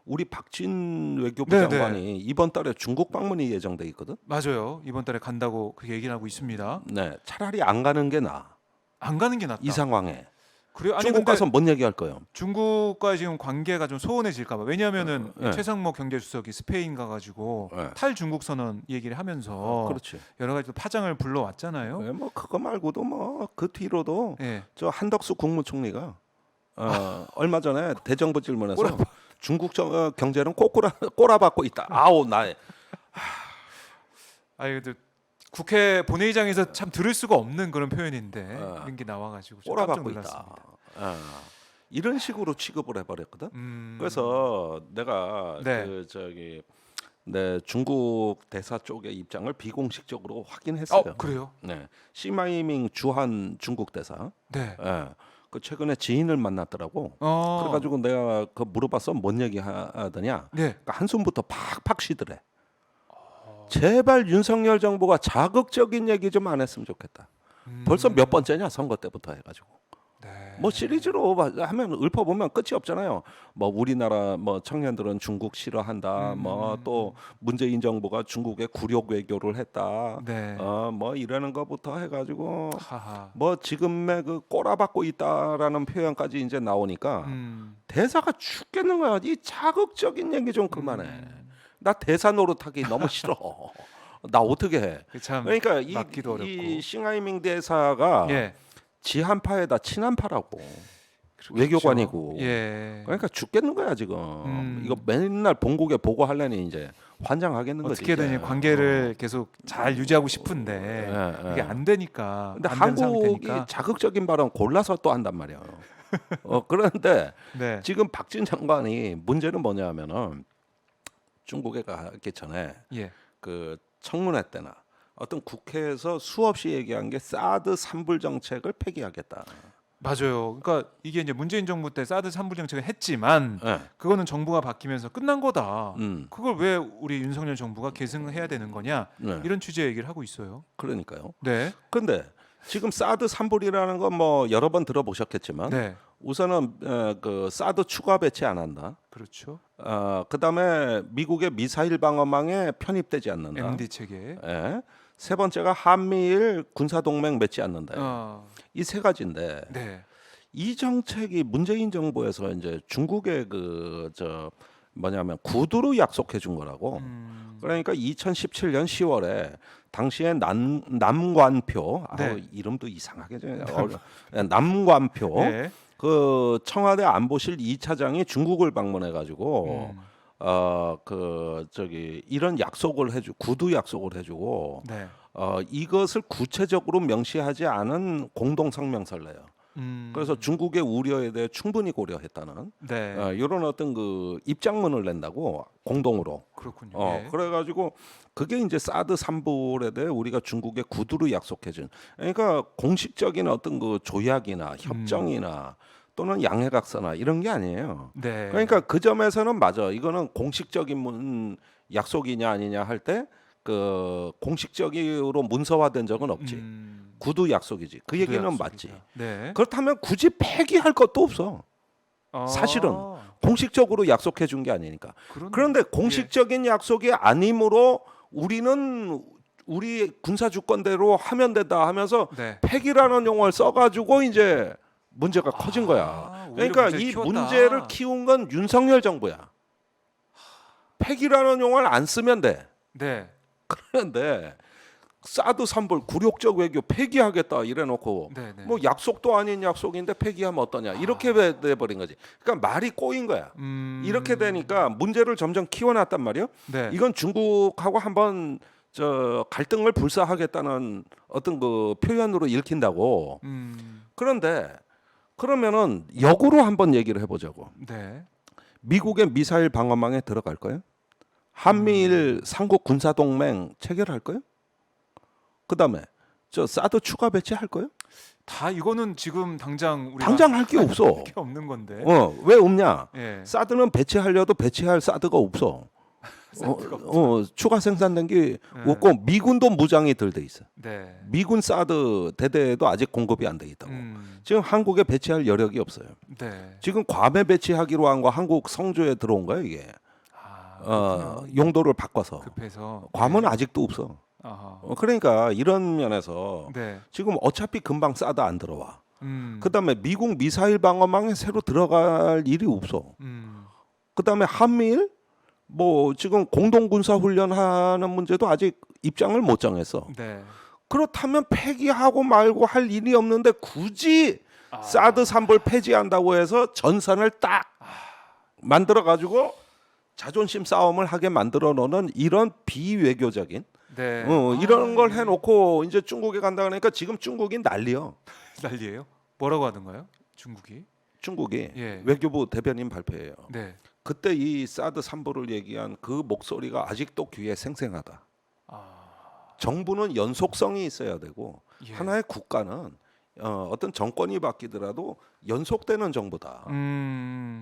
우리 박진 외교부 네네. 장관이 이번 달에 중국 방문이 예정돼 있거든. 맞아요. 이번 달에 간다고 그렇게 얘기를 하고 있습니다. 네, 차라리 안 가는 게 나아. 안 가는 게 낫다. 이 상황에 그래요? 아니 중국 근데 가서 뭔 얘기할 거예요? 중국과 지금 관계가 좀 소원해질까 봐. 왜냐하면은 네. 최상목 경제수석이 스페인 가가지고 네. 탈중국 선언 얘기를 하면서 그렇지. 여러 가지 또 파장을 불러왔잖아요. 네, 뭐 그거 말고도 뭐 그 뒤로도 예. 저 한덕수 국무총리가 얼마 전에 대정부 질문에서 중국 경제는 꼬라박고 있다. 아우 나의 아니 근데 국회 본회의장에서 참 들을 수가 없는 그런 표현인데 이런 게 나와가지고 좀 깜짝 꼬라박고 놀랐습니다. 있다. 이런 식으로 취급을 해버렸거든. 그래서 내가 네. 그 저기 내 중국 대사 쪽의 입장을 비공식적으로 확인했어요. 그래요? 네, 시마이밍 주한 중국 대사. 네. 예. 그 최근에 지인을 만났더라고. 그래가지고 내가 그 물어봤어. 뭔 얘기 하더냐. 네. 그러니까 한숨부터 팍팍 쉬더래. 제발 윤석열 정부가 자극적인 얘기 좀 안 했으면 좋겠다. 벌써 몇 번째냐 선거 때부터 해가지고. 네. 뭐 시리즈로 하면 읊어보면 끝이 없잖아요. 뭐 우리나라 뭐 청년들은 중국 싫어한다. 뭐 또 문재인 정부가 중국에 굴욕 외교를 했다. 네. 뭐 이러는 것부터 해가지고 하하. 뭐 지금의 그 꼬라박고 있다라는 표현까지 이제 나오니까 대사가 죽겠는 거야. 이 자극적인 얘기 좀 그만해. 나 대사 노릇하기 너무 싫어. 나 어떻게 해? 참 그러니까 맞기도 어렵고. 이 싱하이밍 대사가 예. 지한파에다 친한파라고 그렇겠죠. 외교관이고. 예. 그러니까 죽겠는 거야 지금. 이거 맨날 본국에 보고하려니 이제 환장하겠는 거지. 어떻게든 이제. 계를 계속 잘 유지하고 싶은데 그게 안 되니까. 근데 안 되는 한국이 상태니까. 자극적인 발언 골라서 또 한단 말이야. 그런데 네. 지금 박진 장관이 문제는 뭐냐면은 중국에 가기 전에 예. 그 청문회 때나 어떤 국회에서 수없이 얘기한 게 사드 산불 정책을 폐기하겠다. 맞아요. 그러니까 이게 이제 문재인 정부 때 사드 산불 정책을 했지만 네. 그거는 정부가 바뀌면서 끝난 거다. 음. 그걸 왜 우리 윤석열 정부가 계승해야 되는 거냐? 네. 이런 취지의 얘기를 하고 있어요. 그러니까요. 네. 근데 지금 사드 산불이라는 건 뭐 여러 번 들어보셨겠지만 네. 우선은 그 사드 추가 배치 안 한다. 그렇죠. 그다음에 미국의 미사일 방어망에 편입되지 않는다. MD 체계. 예. 세 번째가 한미일 군사 동맹 맺지 않는다. 이 세 가지인데 네. 이 정책이 문재인 정부에서 이제 중국의 그 뭐냐면 구두로 약속해 준 거라고. 그러니까 2017년 10월에 당시에 남관표 네. 이름도 이상하게 남관표 네. 그 청와대 안보실 2차장이 중국을 방문해 가지고 이런 약속을 구두 약속을 해주고 네. 이것을 구체적으로 명시하지 않은 공동 성명서를 내요. 그래서 중국의 우려에 대해 충분히 고려했다는 네. 이런 어떤 그 입장문을 낸다고 공동으로. 그렇군요. 그래가지고 그게 이제 사드 산불에 대해 우리가 중국에 구두로 약속해준. 그러니까 공식적인 어떤 그 조약이나 협정이나 또는 양해각서나 이런 게 아니에요. 네. 그러니까 그 점에서는 맞아. 이거는 공식적인 약속이냐 아니냐 할 때 그 공식적으로 문서화된 적은 없지. 구두 약속이지. 그 얘기는 약속이다. 맞지. 네. 그렇다면 굳이 폐기할 것도 없어. 사실은 공식적으로 약속해 준 게 아니니까. 그런데 공식적인 약속이 아니므로 우리는 우리 군사 주권대로 하면 된다 하면서 네. 폐기라는 용어를 써가지고 이제 문제가 커진 거야. 그러니까 이 문제를 키운 건 윤석열 정부야. 폐기라는 용어를 안 쓰면 돼. 네. 그런데 사드 산불 굴욕적 외교 폐기하겠다 이래놓고 네네. 뭐 약속도 아닌 약속인데 폐기하면 어떠냐 이렇게 돼버린 거지. 그러니까 말이 꼬인 거야. 이렇게 되니까 문제를 점점 키워놨단 말이에요. 네. 이건 중국하고 한번 갈등을 불사하겠다는 어떤 그 표현으로 읽힌다고. 그런데 그러면은 역으로 한번 얘기를 해보자고. 네. 미국의 미사일 방어망에 들어갈 거예요? 한미일 삼국 군사 동맹 체결할 거예요? 그다음에 사드 추가 배치할 거예요? 다 이거는 지금 당장 할 게 없어. 할 게 없는 건데. 왜 없냐? 예. 사드는 배치하려도 배치할 사드가 없어. 추가 생산된 게 네. 없고 미군도 무장이 덜 돼 있어. 네. 미군 사드 대대에도 아직 공급이 안 돼 있다고. 지금 한국에 배치할 여력이 없어요. 네. 지금 괌에 배치하기로 한 거 한국 성주에 들어온 거예요 이게. 용도를 바꿔서. 급해서. 괌은 네. 아직도 없어. 아하. 그러니까 이런 면에서 네. 지금 어차피 금방 사드 안 들어와. 음. 그다음에 미국 미사일 방어망에 새로 들어갈 일이 없어. 음. 그다음에 한미일 뭐 지금 공동 군사 훈련하는 문제도 아직 입장을 못 정했어. 네. 그렇다면 폐기하고 말고 할 일이 없는데 굳이 사드 산불 폐지한다고 해서 전선을 딱 만들어 가지고 자존심 싸움을 하게 만들어 놓는 이런 비외교적인 네. 이런 걸 해놓고 이제 중국에 간다 그러니까 지금 중국이 난리요. 난리예요? 뭐라고 하던가요? 중국이? 중국이 예. 외교부 대변인 발표예요. 네. 그때 이 사드 산불을 얘기한 그 목소리가 아직도 귀에 생생하다. 정부는 연속성이 있어야 되고 예. 하나의 국가는 어떤 정권이 바뀌더라도 연속되는 정부다.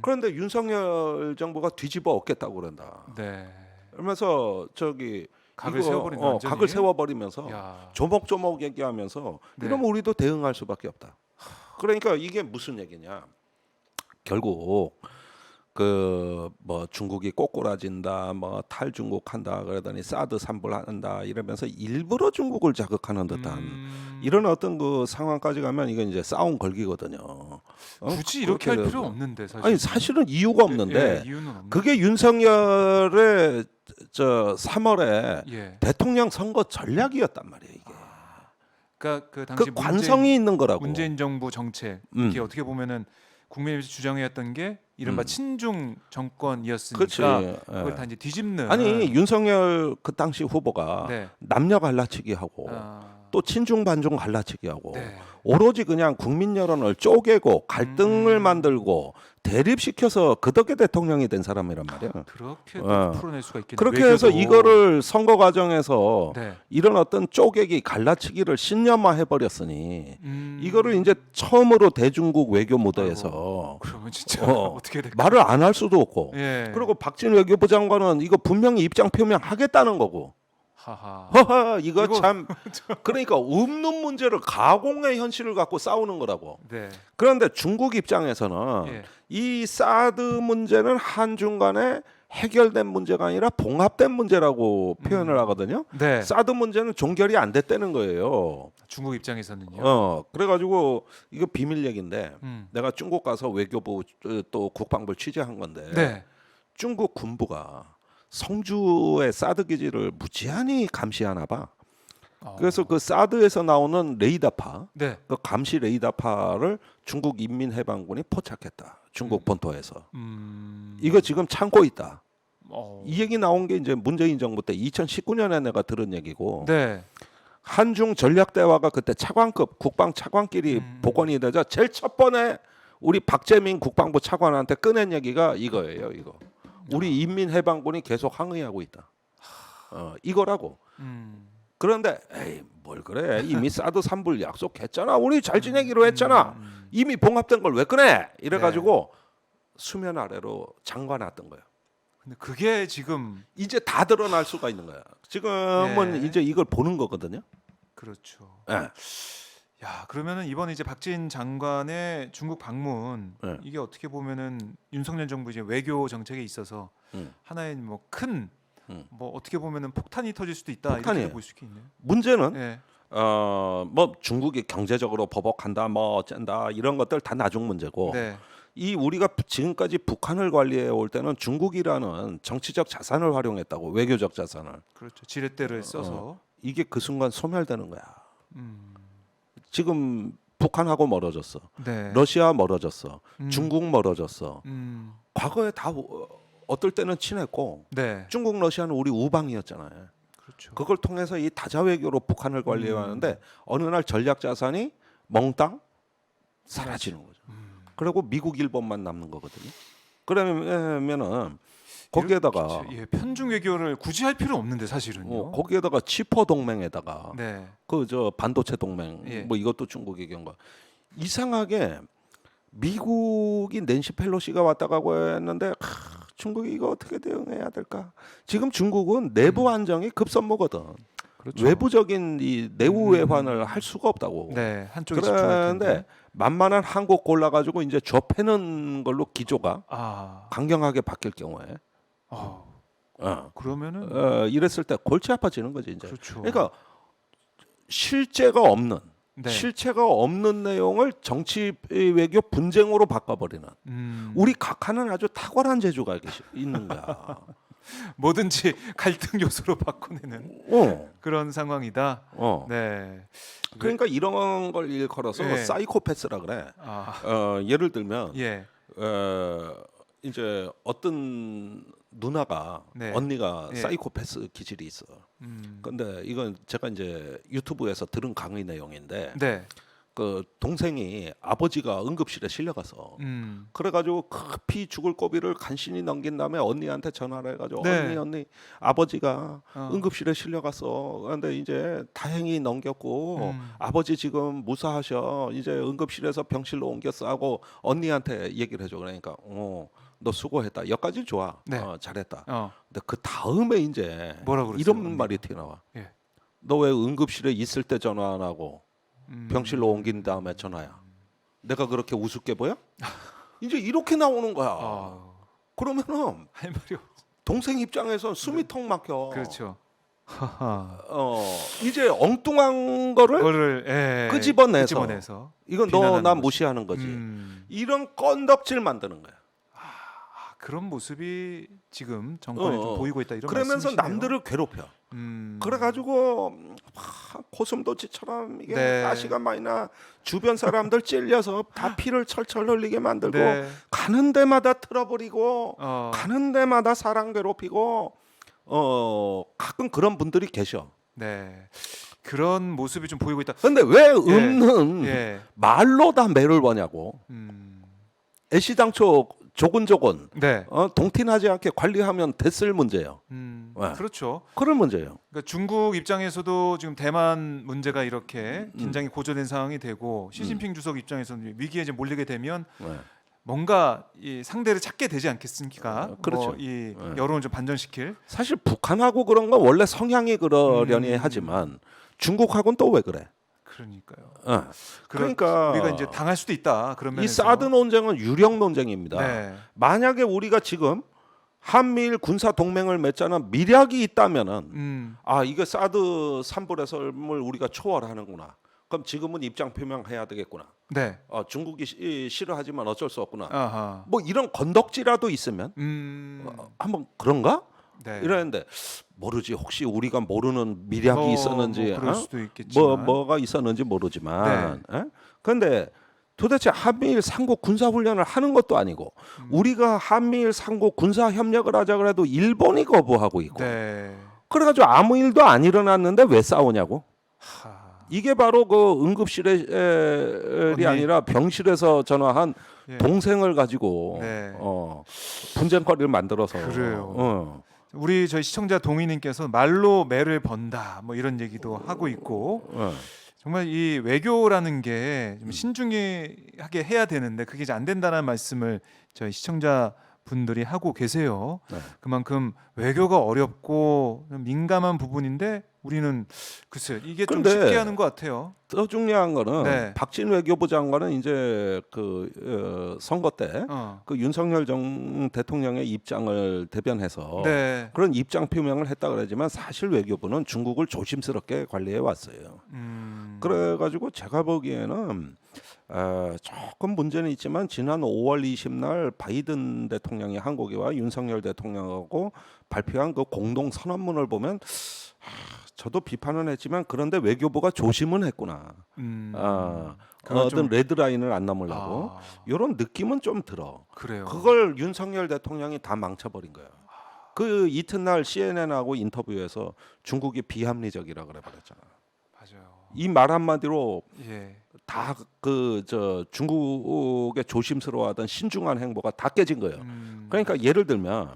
그런데 윤석열 정부가 뒤집어 엎겠다고 그런다. 네. 그러면서 저기 각을 세워버린다. 완전히? 각을 세워버리면서 야. 조목조목 얘기하면서 네. 이러면 우리도 대응할 수밖에 없다. 그러니까 이게 무슨 얘기냐? 결국 그 뭐 중국이 꼬꾸라진다, 뭐 탈중국한다 그러더니 사드 산불한다 이러면서 일부러 중국을 자극하는 듯한 이런 어떤 그 상황까지 가면 이건 이제 싸움 걸기거든요. 굳이 이렇게 할 필요 없는데 사실. 아니 사실은 이유가 없는데 이유는 없는데. 그게 윤석열의 저 3월에 예. 대통령 선거 전략이었단 말이에요 이게. 그러니까 그 당시 그 관성이 있는 거라고. 문재인 정부 정책 이게 어떻게 보면은 국민의힘에서 주장해왔던 게 이른바 친중 정권이었으니까 그렇지. 그걸 다 이제 뒤집는. 아니 윤석열 그 당시 후보가 네. 남녀 갈라치기 하고 또 친중 반중 갈라치기 하고 네. 오로지 그냥 국민 여론을 쪼개고 갈등을 만들고 대립시켜서 그 덕에 대통령이 된 사람이란 말이야. 그렇게 풀어낼 수가 있겠네요. 그렇게 해서 이거를 선거 과정에서 네. 이런 어떤 쪼개기 갈라치기를 신념화해 버렸으니 이거를 이제 처음으로 대중국 외교 무대에서 그러면 진짜 어떻게 될까? 말을 안 할 수도 없고 예. 그리고 박진 외교부 장관은 이거 분명히 입장 표명하겠다는 거고 하하. 허허 이거 참 그러니까 없는 문제를 가공의 현실을 갖고 싸우는 거라고. 네. 그런데 중국 입장에서는 예. 이 사드 문제는 한중 간에 해결된 문제가 아니라 봉합된 문제라고 표현을 하거든요. 네. 사드 문제는 종결이 안 됐다는 거예요. 중국 입장에서는요. 그래가지고 이거 비밀 얘기인데 내가 중국 가서 외교부 또 국방부를 취재한 건데 네. 중국 군부가 성주의 사드 기지를 무지한히 감시하나 봐. 그래서 그 사드에서 나오는 레이더파, 네. 그 감시 레이더파를 중국 인민해방군이 포착했다. 중국 본토에서. 이거 지금 참고 있다. 이 얘기 나온 게 이제 문재인 정부 때 2019년에 내가 들은 얘기고. 네. 한중 전략 대화가 그때 차관급 국방 차관끼리 복원이 되자 제일 첫 번에 우리 박재민 국방부 차관한테 꺼낸 얘기가 이거예요. 이거. 우리 인민해방군이 계속 항의하고 있다. 이거라고. 그런데 에이 뭘 그래 이미 사드 산불 약속했잖아. 우리 잘 지내기로 했잖아. 이미 봉합된 걸 왜 꺼내? 이래가지고 수면 아래로 잠가놨던 거예요. 근데 그게 지금 이제 다 드러날 수가 있는 거야. 지금은 이제 이걸 보는 거거든요. 그렇죠. 네. 야 그러면은 이번 이제 박진 장관의 중국 방문 이게 어떻게 보면은 윤석열 정부 이제 외교 정책에 있어서 하나의 뭐 큰 뭐 어떻게 보면은 폭탄이 터질 수도 있다 이렇게 볼 수 있겠네요. 문제는 뭐 중국이 경제적으로 보복한다 뭐 어쩐다 이런 것들 다 나중 문제고 이 우리가 지금까지 북한을 관리해 올 때는 중국이라는 정치적 자산을 활용했다고 외교적 자산을 그렇죠. 지렛대를 써서 이게 그 순간 소멸되는 거야. 지금 북한하고 멀어졌어. 러시아 멀어졌어. 중국 멀어졌어. 과거에 다 어떨 때는 친했고 중국 러시아는 우리 우방이었잖아요. 그렇죠. 그걸 통해서 이 다자 외교로 북한을 관리해 왔는데 어느 날 전략 자산이 몽땅 사라지는 거죠. 그리고 미국 일본만 남는 거거든요. 그러면은 거기에다가 편중 외교를 굳이 할 필요 없는데 사실은요. 거기에다가 치포 동맹에다가 그 저 반도체 동맹 뭐 이것도 중국의 경과 이상하게 미국이 낸시 펠로시가 왔다 가고 했는데 중국이 이거 어떻게 대응해야 될까? 지금 중국은 내부 안정이 급선무거든. 그렇죠. 외부적인 이 내부 외환을 할 수가 없다고. 네, 한쪽에 집중할 그런데 텐데. 만만한 한국 골라가지고 이제 좁히는 걸로 기조가 강경하게 바뀔 경우에, 그러면은 이랬을 때 골치 아파지는 거지 이제. 그렇죠. 그러니까 실체가 없는 네. 실체가 없는 내용을 정치 외교 분쟁으로 바꿔버리는 우리 각하는 아주 탁월한 재주가 있는 거야. 뭐든지 갈등 요소로 바꿔내는 그런 상황이다. 네. 그러니까 이런 걸 일컬어서 네. 사이코패스라 그래. 예를 들면 예. 이제 어떤 누나가 네. 언니가 예. 사이코패스 기질이 있어. 근데 이건 제가 이제 유튜브에서 들은 강의 내용인데 네. 그 동생이 아버지가 응급실에 실려가서 그래가지고 급히 죽을 고비를 간신히 넘긴 다음에 언니한테 전화를 해가지고 네. 언니 아버지가 응급실에 실려갔어. 그런데 이제 다행히 넘겼고 아버지 지금 무사하셔. 이제 응급실에서 병실로 옮겼어 하고 언니한테 얘기를 해줘. 그러니까 너 수고했다. 여기까지 좋아. 네. 잘했다. 근데 그 다음에 이제 뭐라 그랬어요, 이런 언니가? 말이 튀어나와. 예. 너 왜 응급실에 있을 때 전화 안 하고 병실로 옮긴 다음에 전화야? 내가 그렇게 우습게 보여? 이제 이렇게 나오는 거야. 그러면은 할 말이 없. 동생 입장에서 숨이 턱 막혀. 그렇죠. 이제 엉뚱한 거를 그거를 끄집어내서 이건 너 비난하는 나 거지. 무시하는 거지. 이런 건덕질 만드는 거야. 그런 모습이 지금 정권에 좀 보이고 있다 이런 그러면서 말씀이시네요. 남들을 괴롭혀. 그래가지고 고슴도치처럼 이게 네. 가시가 많이 나 주변 사람들 찔려서 다 피를 철철 흘리게 만들고 네. 가는 데마다 틀어버리고 가는 데마다 사람 괴롭히고 가끔 그런 분들이 계셔. 네. 그런 모습이 좀 보이고 있다. 근데 왜 없는 말로 다 매를 버냐고. 애시당초 조곤조곤 네. 동티나지 않게 관리하면 됐을 문제예요. 그렇죠. 그런 문제예요. 그러니까 중국 입장에서도 지금 대만 문제가 이렇게 긴장이 고조된 상황이 되고 시진핑 주석 입장에서는 위기에 이제 몰리게 되면 뭔가 이 상대를 찾게 되지 않겠습니까? 그렇죠. 이 여론을 좀 반전시킬. 사실 북한하고 그런 건 원래 성향이 그러려니 하지만 중국하고는 또 왜 그래? 그러니까요. 그러니까 우리가 이제 당할 수도 있다. 그런 이 면에서. 사드 논쟁은 유령 논쟁입니다. 네. 만약에 우리가 지금 한미일 군사 동맹을 맺자는 미략이 있다면은 이게 사드 산불해설을 우리가 초월하는구나. 그럼 지금은 입장 표명해야 되겠구나. 네. 중국이 싫어하지만 어쩔 수 없구나. 아하. 뭐 이런 건덕지라도 있으면 한번 그런가? 네. 이러는데 모르지. 혹시 우리가 모르는 미략이 있었는지, 그럴 수도 있겠지만. 뭐가 있었는지 모르지만. 그런데 도대체 한미일 상국 군사 훈련을 하는 것도 아니고 우리가 한미일 상국 군사 협력을 하자 그래도 일본이 거부하고 있고. 네. 그래가지고 아무 일도 안 일어났는데 왜 싸우냐고? 이게 바로 그 응급실이 아니라 병실에서 전화한 동생을 가지고 분쟁거리를 만들어서. 그래요. 저희 시청자 동희님께서 말로 매를 번다 뭐 이런 얘기도 하고 있고 정말 이 외교라는 게 좀 신중하게 해야 되는데 그게 이제 안 된다는 말씀을 저희 시청자 분들이 하고 계세요. 그만큼 외교가 어렵고 민감한 부분인데 우리는 글쎄 이게 좀 쉽게 하는 것 같아요. 더 중요한 거는 박진 외교부 장관은 이제 그 선거 때 그 윤석열 대통령의 입장을 대변해서 그런 입장 표명을 했다 그러지만 사실 외교부는 중국을 조심스럽게 관리해 왔어요. 그래가지고 제가 보기에는 조금 문제는 있지만 지난 5월 20날 바이든 대통령이 한국에 와 윤석열 대통령하고 발표한 그 공동 선언문을 보면 저도 비판은 했지만 그런데 외교부가 조심은 했구나. 어떤 레드라인을 안 넘으려고 이런 느낌은 좀 들어. 그래요. 그걸 윤석열 대통령이 다 망쳐버린 거야. 그 이튿날 CNN하고 인터뷰에서 중국이 비합리적이라 그래 버렸잖아. 맞아요. 이 말 한마디로 다 중국의 조심스러워하던 신중한 행보가 다 깨진 거예요. 그러니까 예를 들면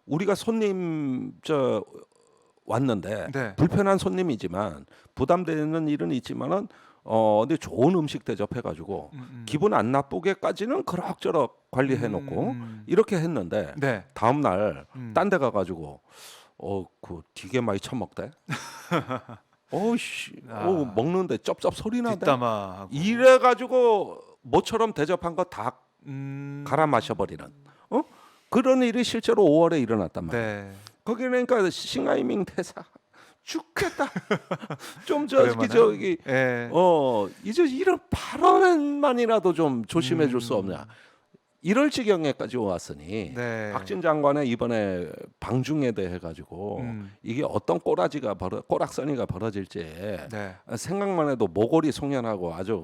우리가 손님 왔는데 불편한 손님이지만 부담되는 일은 있지만은 근데 좋은 음식 대접해가지고 기분 안 나쁘게까지는 그럭저럭 관리해놓고 이렇게 했는데 네. 다음 날 딴 데 가가지고 그 되게 많이 처먹대. 먹는데 쩝쩝 소리 나대. 뒷담화하고. 이래가지고 모처럼 대접한 거 다 갈아 마셔버리는. 그런 일이 실제로 5월에 일어났단 말이야. 네. 거기 그러니까 싱하이밍 대사 죽겠다. 좀 저기 예. 이제 이런 발언만이라도 좀 조심해 줄 수 없냐. 이럴 지경에까지 왔으니 네. 박진 장관의 이번에 방중에 대해 가지고 이게 어떤 꼬락서니가 벌어질지 네. 생각만 해도 모골이 송연하고 아주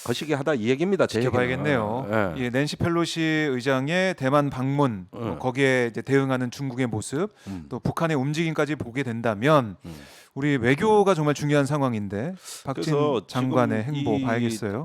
거시기 하다 이 얘기입니다. 제 지켜봐야겠네요. 예, 낸시 펠로시 의장의 대만 방문, 거기에 이제 대응하는 중국의 모습, 또 북한의 움직임까지 보게 된다면 우리 외교가 정말 중요한 상황인데 박진 그래서 장관의 지금 행보 이 봐야겠어요.